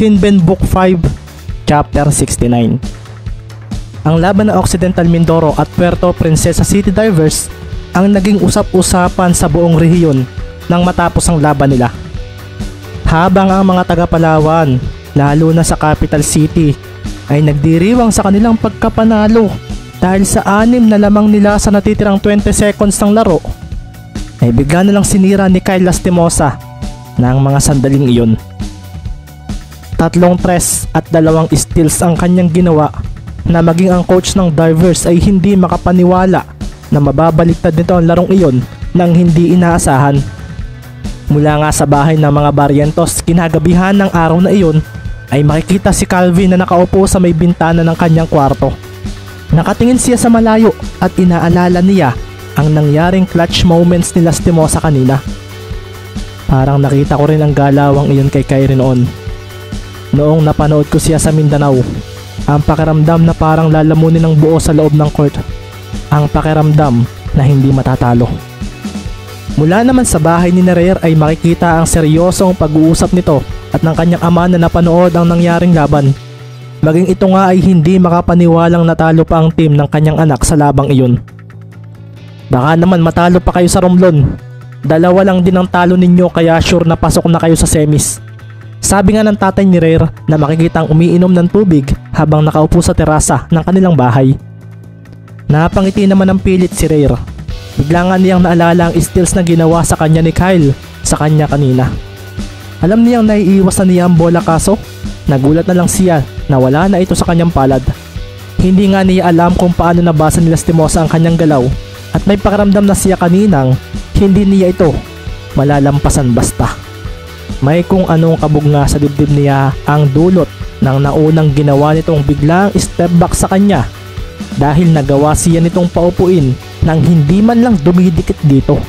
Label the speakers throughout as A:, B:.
A: Kinben Book 5, Chapter 69. Ang laban ng Occidental Mindoro at Puerto Princesa City Divers ang naging usap-usapan sa buong rehiyon nang matapos ang laban nila. Habang ang mga taga-Palawan, lalo na sa capital city, ay nagdiriwang sa kanilang pagkapanalo dahil sa 6 na lamang nila sa natitirang 20 seconds ng laro, ay bigla na lang sinira ni Kyle Lastimosa ng mga sandaling iyon. 3 tres at 2 steals ang kanyang ginawa na maging ang coach ng Divers ay hindi makapaniwala na mababaliktad nito ang larong iyon nang hindi inaasahan. Mula nga sa bahay ng mga Barrientos kinagabihan ng araw na iyon ay makikita si Calvin na nakaupo sa may bintana ng kanyang kwarto. Nakatingin siya sa malayo at inaalala niya ang nangyaring clutch moments ni Lastimosa kanina. Parang nakita ko rin ang galawang iyon kay Kyrie noon. Noong napanood ko siya sa Mindanao, ang pakiramdam na parang lalamunin ng buo sa loob ng court. Ang pakiramdam na hindi matatalo. Mula naman sa bahay ni Narer ay makikita ang seryosong pag-uusap nito at ng kanyang ama na napanood ang nangyaring laban. Maging ito nga ay hindi makapaniwalang natalo pa ang team ng kanyang anak sa labang iyon. Baka naman matalo pa kayo sa Romblon. 2 lang din ang talo ninyo kaya sure na pasok na kayo sa semis. Sabi nga ng tatay ni Rare na makikitang umiinom ng tubig habang nakaupo sa terasa ng kanilang bahay. Napangiti naman ng pilit si Rare. Bigla nga niyang naalala ang steals na ginawa sa kanya ni Kyle sa kanya kanina. Alam niyang naiiwasan niya ang bola kaso nagulat na lang siya na wala na ito sa kanyang palad. Hindi nga niya alam kung paano nabasa ni Lastimosa ang kanyang galaw at may pakiramdam na siya kaninang hindi niya ito malalampasan basta. May kung anong kabog nga sa dibdib niya ang dulot ng naunang ginawa nitong biglang step back sa kanya dahil nagawa siya nitong paupuin nang hindi man lang dumidikit dito.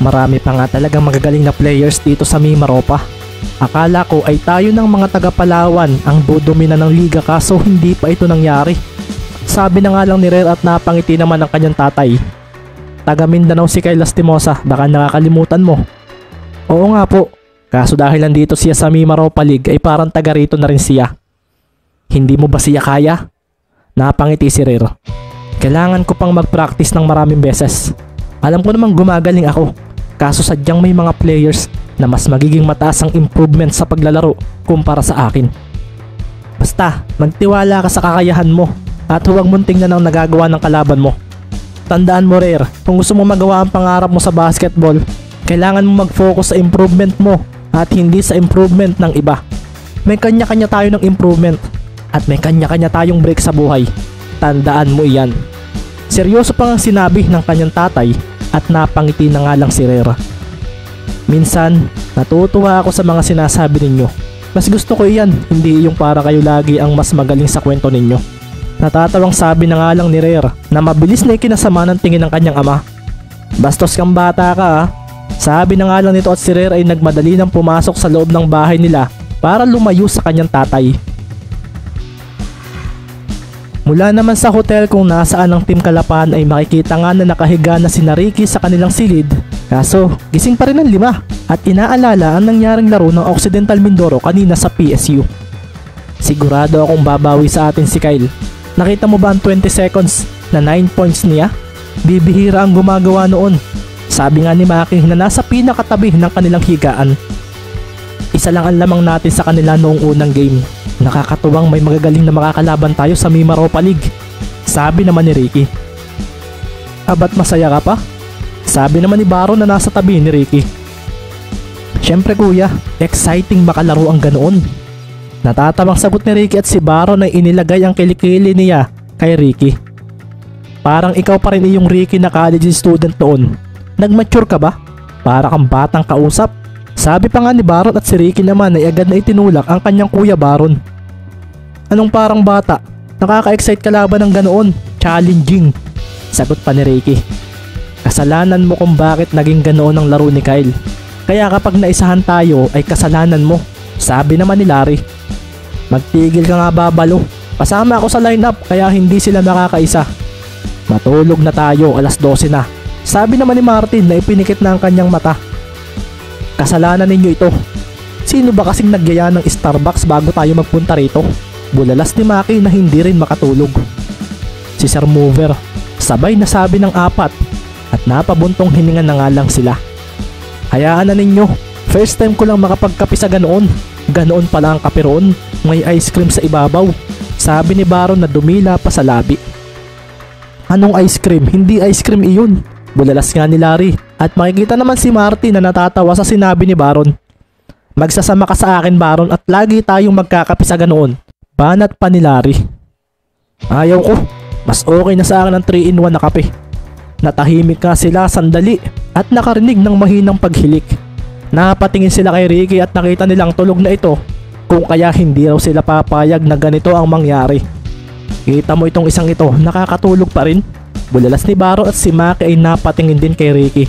A: Marami pa nga talagang magagaling na players dito sa Mimaropa. Akala ko ay tayo ng mga taga-Palawan ang dudumina ng liga kaso hindi pa ito nangyari. Sabi na nga lang ni Rare at napangiti naman ang kanyang tatay. Taga Mindanao si Kyle Lastimosa, baka nakakalimutan mo. Oo nga po. Kaso dahil nandito siya sa Mimaropa League ay parang taga rito na rin siya. Hindi mo ba siya kaya? Napangiti si Rare. Kailangan ko pang mag-practice ng maraming beses. Alam ko namang gumagaling ako. Kaso sadyang may mga players na mas magiging mataas ang improvement sa paglalaro kumpara sa akin. Basta, magtiwala ka sa kakayahan mo at huwag mong tingnan ang nagagawa ng kalaban mo. Tandaan mo Rare, kung gusto mo magawa ang pangarap mo sa basketball, kailangan mo mag-focus sa improvement mo at hindi sa improvement ng iba. May kanya-kanya tayo ng improvement at may kanya-kanya tayong break sa buhay. Tandaan mo iyan. Seryoso pang ang sinabi ng kanyang tatay at napangiti na nga lang si Rare. Minsan, natutuwa ako sa mga sinasabi ninyo. Mas gusto ko iyan, hindi yung para kayo lagi ang mas magaling sa kwento ninyo. Natatawang sabi na nga lang ni Rare na mabilis na ikinasama ng tingin ng kanyang ama. Bastos kang bata ka ha. Sabi na nga lang nito at si Rare ay nagmadali nang pumasok sa loob ng bahay nila para lumayo sa kanyang tatay. Mula naman sa hotel kung nasaan ang Team Kalapan ay makikita nga na nakahiga na si Ricky sa kanilang silid. Kaso gising pa rin ang 5 at inaalala ang nangyaring laro ng Occidental Mindoro kanina sa PSU. Sigurado akong babawi sa atin si Kyle. Nakita mo ba ang 20 seconds na 9 points niya? Bibihira ang gumagawa noon. Sabi nga ni Maki na nasa pinakatabi ng kanilang higaan. Isa lang ang lamang natin sa kanila noong unang game. Nakakatuwang may magagaling na makakalaban tayo sa Mimaropa League. Sabi naman ni Ricky. Abat masaya ka pa? Sabi naman ni Baron na nasa tabi ni Ricky. Siyempre kuya, exciting makalaro ang ganoon. Natatamang sagot ni Ricky at si Baron ay inilagay ang kilikili niya kay Ricky. Parang ikaw pa rin yung Ricky na college student noon. Nagmature ka ba? Para kang batang kausap. Sabi pa nga ni Baron at si Ricky naman ay agad na itinulak ang kanyang kuya Baron. Anong parang bata? Nakaka-excite ka laban ng ganoon. Challenging. Sagot pa ni Ricky. Kasalanan mo kung bakit naging ganoon ang laro ni Kyle. Kaya kapag naisahan tayo ay kasalanan mo. Sabi naman ni Larry. Magtigil ka nga babalo. Pasama ako sa lineup kaya hindi sila makakaisa. Matulog na tayo, 12:00 na. Sabi naman ni Martin na ipinikit na ang kanyang mata. Kasalanan ninyo ito. Sino ba kasing nagyaya ng Starbucks bago tayo magpunta rito? Bulalas ni Maki na hindi rin makatulog. Si Sir Mover, sabay na sabi ng apat at napabuntong hininga na nga lang sila. Hayaan na ninyo, first time ko lang makapagkape sa ganoon. Ganoon pala ang kape roon, may ice cream sa ibabaw, sabi ni Baron na dumila pa sa labi. Anong ice cream? Hindi ice cream iyon. Bulalas nga ni Larry at makikita naman si Marty na natatawa sa sinabi ni Baron. Magsasama ka sa akin, Baron, at lagi tayong magkakape sa ganoon. Banat pa ni Larry. Ayaw ko, mas okay na sa akin ang 3-in-1 na kape. Natahimik nga sila sandali at nakarinig ng mahinang paghilik. Napatingin sila kay Ricky at nakita nilang tulog na ito, kung kaya hindi raw sila papayag na ganito ang mangyari. Kita mo itong isang ito, nakakatulog pa rin. Bulalas ni Baron at si Maki ay napatingin din kay Ricky.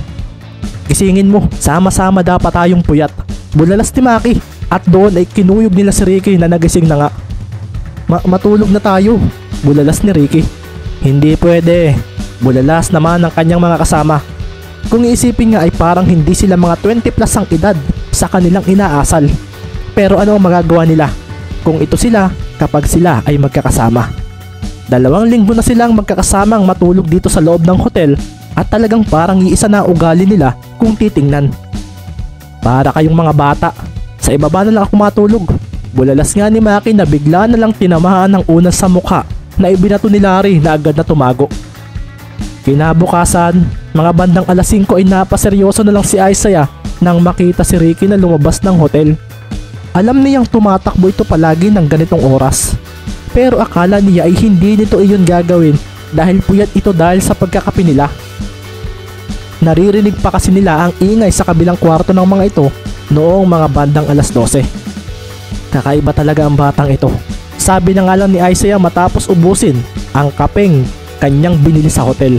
A: Gisingin mo, sama-sama dapat tayong puyat. Bulalas ni Maki at doon ay kinuyog nila si Ricky na nagising na nga. Matulog na tayo, bulalas ni Ricky. Hindi pwede, bulalas naman ng kanyang mga kasama. Kung iisipin nga ay parang hindi sila mga 20 plus ang edad sa kanilang inaasal. Pero ano ang magagawa nila kung ito sila kapag sila ay magkakasama? 2 linggo na silang magkakasamang matulog dito sa loob ng hotel at talagang parang iisa na ugali nila kung titingnan. Para kayong mga bata, sa ibaba na lang ako matulog. Bulalas nga ni Maki na bigla na lang tinamaan ng una sa mukha na ibinato ni Larry na agad na tumago. Kinabukasan, mga bandang alas 5 ay napaseryoso na lang si Isaiah nang makita si Ricky na lumabas ng hotel. Alam niyang tumatakbo ito palagi ng ganitong oras. Pero akala niya ay hindi nito iyon gagawin dahil puyat ito dahil sa pagkakape nila. Naririnig pa kasi nila ang ingay sa kabilang kwarto ng mga ito noong mga bandang alas 12. Kakaiba talaga ang batang ito. Sabi na nga lang ni Isaiah matapos ubusin ang kapeng kanyang binili sa hotel.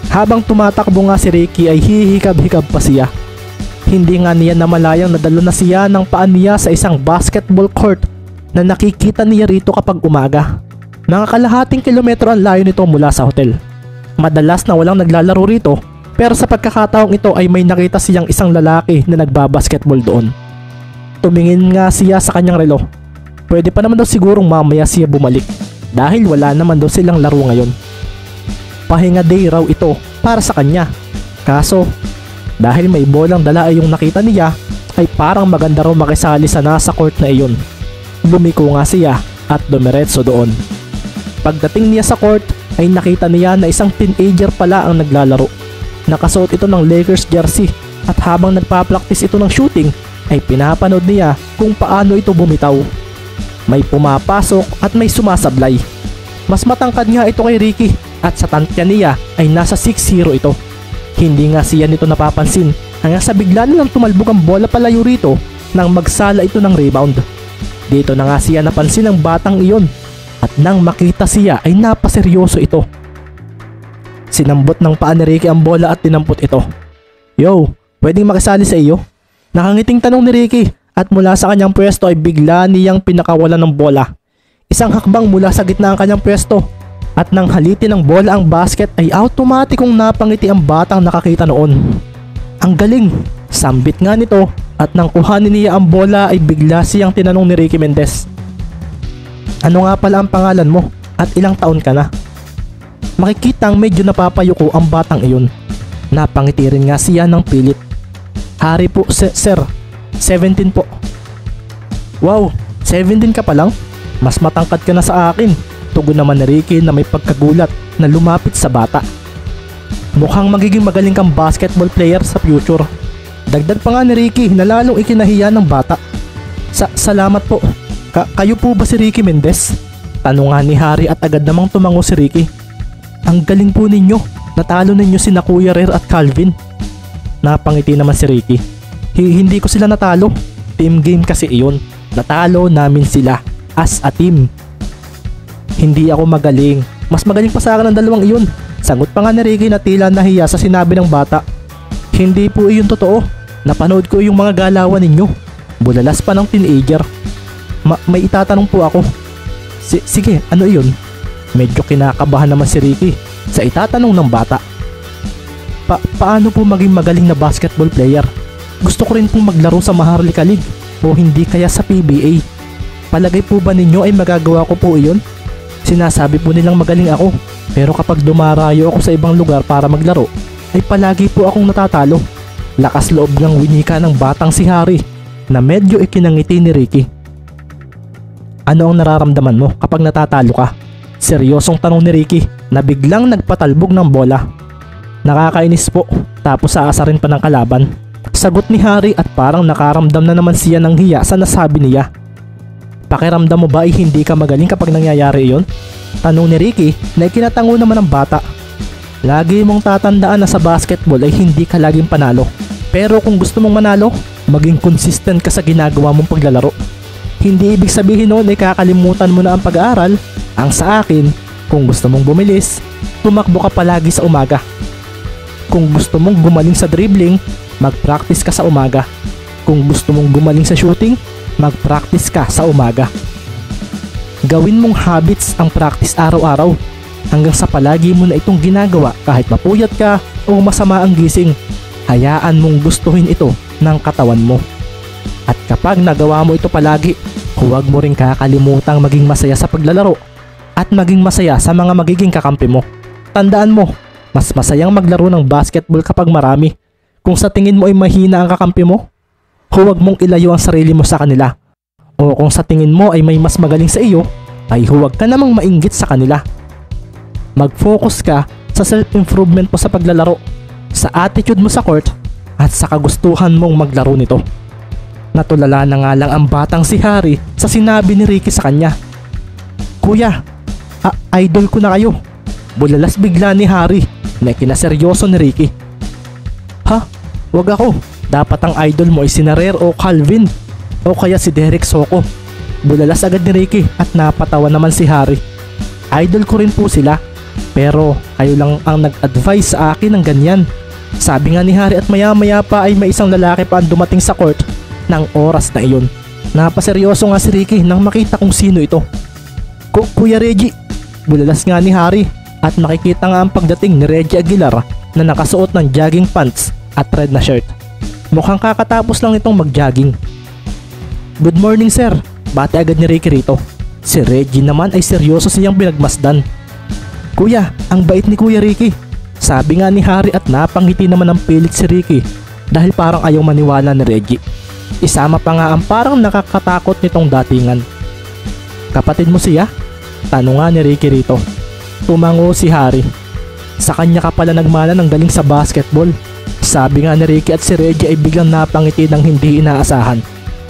A: Habang tumatakbo nga si Ricky ay hihikab-hikab pa siya. Hindi nga niya namalayang nadalo na siya ng paan niya sa isang basketball court na nakikita niya rito kapag umaga. Mga kalahating kilometro ang layo nito mula sa hotel. Madalas na walang naglalaro rito, pero sa pagkakataong ito ay may nakita siyang isang lalaki na nagbabasketball doon. Tumingin nga siya sa kanyang relo. Pwede pa naman daw sigurong mamaya siya bumalik dahil wala naman daw silang laro ngayon. Pahinga day raw ito para sa kanya. Kaso dahil may bolang dala ay yung nakita niya ay parang maganda raw makisali sa nasa court na iyon. Lumiko nga siya at dumiretso doon. Pagdating niya sa court ay nakita niya na isang teenager pala ang naglalaro. Nakasuot ito ng Lakers jersey at habang nagpa-practice ito ng shooting ay pinapanood niya kung paano ito bumitaw. May pumapasok at may sumasablay. Mas matangkad nga ito kay Ricky at sa tantya niya ay nasa 6'0" ito. Hindi nga siya nito napapansin hanggang sa bigla nilang tumalbog ang bola palayo rito nang magsala ito ng rebound. Dito na nga siya napansin ng batang iyon at nang makita siya ay napaseryoso ito. Sinambot ng paa ni Ricky ang bola at tinampot ito. Yo, pwedeng makisali sa iyo? Nakangiting tanong ni Ricky at mula sa kanyang pwesto ay bigla niyang pinakawalan ng bola. Isang hakbang mula sa gitna ang kanyang pwesto at nang halitin ng bola ang basket ay automatikong napangiti ang batang nakakita noon. Ang galing! Sambit nga nito at nang kuhanin niya ang bola ay bigla siyang tinanong ni Ricky Mendez. Ano nga pala ang pangalan mo at ilang taon ka na? Makikitang medyo napapayuko ang batang iyon. Napangiti rin nga siya ng pilit. Hari po sir, 17 po. Wow, 17 ka pa lang? Mas matangkad ka na sa akin. Tugon naman ni Ricky na may pagkagulat na lumapit sa bata. Mukhang magiging magaling kang basketball player sa future. Dagdag pa nga ni Ricky na lalong ikinahiya ng bata. Salamat po. Kayo po ba si Ricky Mendez? Tanong nga ni Harry at agad namang tumango si Ricky. Ang galing po ninyo. Natalo ninyo sina Kuya Rare at Calvin. Napangiti naman si Ricky. Hindi ko sila natalo. Team game kasi iyon. Natalo namin sila as a team. Hindi ako magaling. Mas magaling pa sa akin ang dalawang iyon. Sagot pa nga ni Ricky na tila nahiya sa sinabi ng bata. Hindi po iyon totoo. Napanood ko yung mga galawan ninyo. Bulalas pa ng teenager. May itatanong po ako. Sige, ano iyon? Medyo kinakabahan naman si Ricky sa itatanong ng bata. Paano po maging magaling na basketball player? Gusto ko rin pong maglaro sa Maharlika League. O hindi kaya sa PBA? Palagay po ba ninyo ay magagawa ko po iyon? Sinasabi po nilang magaling ako, pero kapag dumarayo ako sa ibang lugar para maglaro, ay palagi po akong natatalo. Lakas loob ng winika ng batang si Harry na medyo ikinangiti ni Ricky. Ano ang nararamdaman mo kapag natatalo ka? Seryosong tanong ni Ricky na biglang nagpatalbog ng bola. Nakakainis po, tapos aasarin pa ng kalaban. Sagot ni Harry at parang nakaramdam na naman siya ng hiya sa nasabi niya. Pakiramdam mo ba ay hindi ka magaling kapag nangyayari iyon? Tanong ni Ricky na ikinatango naman ng bata. Lagi mong tatandaan na sa basketball ay hindi ka laging panalo. Pero kung gusto mong manalo, maging consistent ka sa ginagawa mong paglalaro. Hindi ibig sabihin noon ay kakalimutan mo na ang pag-aaral. Ang sa akin, kung gusto mong bumilis, tumakbo ka palagi sa umaga. Kung gusto mong gumaling sa dribbling, mag-practice ka sa umaga. Kung gusto mong gumaling sa shooting, mag-practice ka sa umaga. Gawin mong habits ang practice araw-araw hanggang sa palagi mo na itong ginagawa kahit mapuyat ka o masama ang gising. Hayaan mong gustuhin ito ng katawan mo. At kapag nagawa mo ito palagi, huwag mo rin kakalimutang maging masaya sa paglalaro at maging masaya sa mga magiging kakampi mo. Tandaan mo, mas masayang maglaro ng basketball kapag marami. Kung sa tingin mo ay mahina ang kakampi mo, huwag mong ilayo ang sarili mo sa kanila. O kung sa tingin mo ay may mas magaling sa iyo, ay huwag ka namang mainggit sa kanila. Mag-focus ka sa self-improvement mo sa paglalaro, sa attitude mo sa court, at sa kagustuhan mong maglaro nito. Natulala na nga lang ang batang si Harry sa sinabi ni Ricky sa kanya. Kuya, idol ko na kayo. Bulalas bigla ni Harry na kinaseryoso ni Ricky. Ha? Wag ako. Dapat ang idol mo ay si Narer o Calvin o kaya si Derek Soko. Bulalas agad ni Ricky at napatawa naman si Harry. Idol ko rin po sila, pero kayo lang ang nag-advise sa akin ng ganyan. Sabi nga ni Harry at maya-maya pa ay may isang lalaki pa ang dumating sa court ng oras na iyon. Napaseryoso nga si Ricky nang makita kung sino ito. Kuya Reggie, bulalas nga ni Harry at makikita nga ang pagdating ni Reggie Aguilar na nakasuot ng jogging pants at red na shirt. Mukhang kakatapos lang itong mag-jogging. Good morning sir, bate agad ni Ricky rito. Si Reggie naman ay seryoso siyang pinagmasdan. Kuya, ang bait ni Kuya Ricky. Sabi nga ni Harry at napangiti naman ng pilit si Ricky dahil parang ayaw maniwala ni Reggie. Isama pa nga ang parang nakakatakot nitong datingan. Kapatid mo siya? Tanong nga ni Ricky rito. Tumango si Harry. Sa kanya ka pala nagmana ng galing sa basketball. Sabi nga ni Ricky at si Reggie ay biglang napangiti ng hindi inaasahan.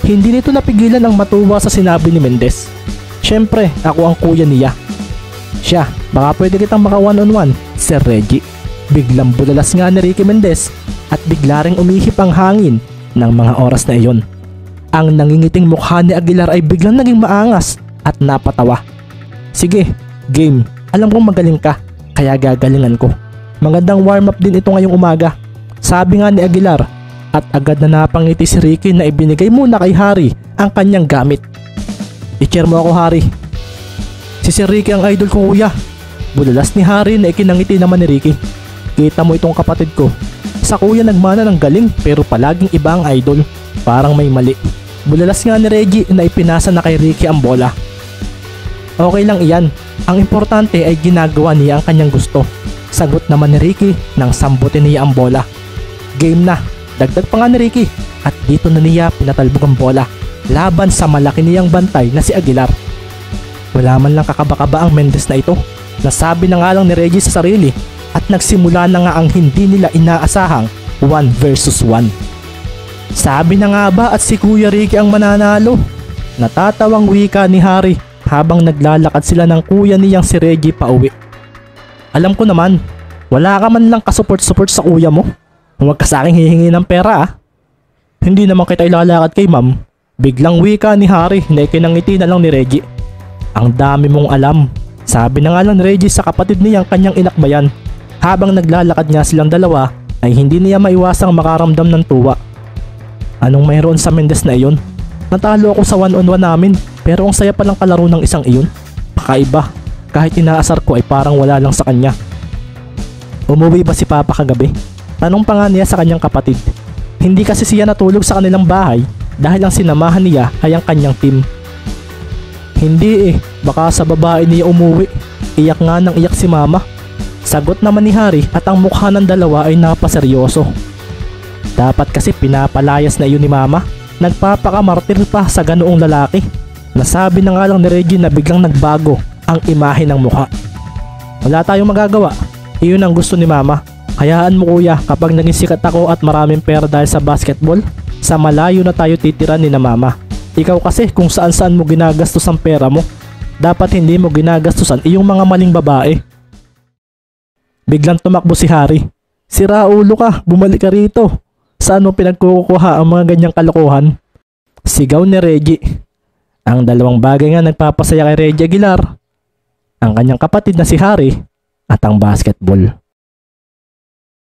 A: Hindi nito napigilan ang matuwa sa sinabi ni Mendez. Siyempre, ako ang kuya niya. Siya, baka pwede kitang maka one-on-one, Sir Reggie. Biglang bulalas nga ni Ricky Mendez at bigla ring umihip ang hangin ng mga oras na iyon. Ang nangingiting mukha ni Aguilar ay biglang naging maangas at napatawa. Sige, game. Alam kong magaling ka, kaya gagalingan ko. Magandang warm-up din ito ngayong umaga. Sabi nga ni Aguilar at agad na napangiti si Ricky na ibinigay muna kay Harry ang kanyang gamit. I-cheer mo ako, Harry. Si Sir Ricky ang idol ko, kuya. Bulalas ni Harry na ikinangiti naman ni Ricky. Kita mo itong kapatid ko. Sa kuya nagmana ng galing pero palaging iba ang idol. Parang may mali. Bulalas nga ni Reggie na ipinasa na kay Ricky ang bola. Okay lang iyan. Ang importante ay ginagawa niya ang kanyang gusto. Sagot naman ni Ricky nang sambutin niya ang bola. Game na. Dagdag pa nga ni Ricky at dito na niya pinatalbog ang bola laban sa malaki niyang bantay na si Aguilar. Wala man lang kakaba-kaba ang Mendez na ito. Nasabi na nga lang ni Reggie sa sarili at nagsimula na nga ang hindi nila inaasahang 1 versus 1. Sabi na nga ba at si Kuya Ricky ang mananalo? Natatawang wika ni Harry habang naglalakad sila ng kuya niyang si Reggie pauwi. Alam ko naman, wala ka man lang kasuport-support sa kuya mo. Huwag ka sa aking hihingi ng pera ah. Hindi naman kita ilalakad kay ma'am. Biglang wika ni Harry na ikinangiti na lang ni Reggie. Ang dami mong alam. Sabi na nga lang ni Reggie sa kapatid niyang kanyang inakbayan. Habang naglalakad nga silang dalawa ay hindi niya maiwasang makaramdam ng tuwa. Anong mayroon sa Mendez na iyon? Natalo ako sa one-on-one namin pero ang saya palang kalaro ng isang iyon. Pakaiba. Kahit inaasar ko ay parang wala lang sa kanya. Umuwi ba si Papa kagabi? Tanong pa nga niya sa kanyang kapatid. Hindi kasi siya natulog sa kanilang bahay dahil ang sinamahan niya ay ang kanyang team. Hindi baka sa babae niya umuwi. Iyak nga ng iyak si mama. Sagot naman ni Harry at ang mukha ng dalawa ay napaseryoso. Dapat kasi pinapalayas na iyon ni mama. Nagpapakamartir pa sa ganoong lalaki. Nasabi na nga lang ni Reggie na biglang nagbago ang imahe ng mukha. Wala tayong magagawa. Iyon ang gusto ni mama. Hayaan mo kuya, kapag naging sikat ako at maraming pera dahil sa basketball, sa malayo na tayo titira ni na mama. Ikaw kasi kung saan saan mo ginagastos ang pera mo, dapat hindi mo ginagastusan iyong mga maling babae. Biglang tumakbo si Harry. Sira ulo ka, bumalik ka rito. Saan mo pinagkukuha ang mga ganyang kalokohan? Sigaw ni Reggie. Ang dalawang bagay nga nagpapasaya kay Reggie Aguilar, ang kanyang kapatid na si Harry at ang basketball.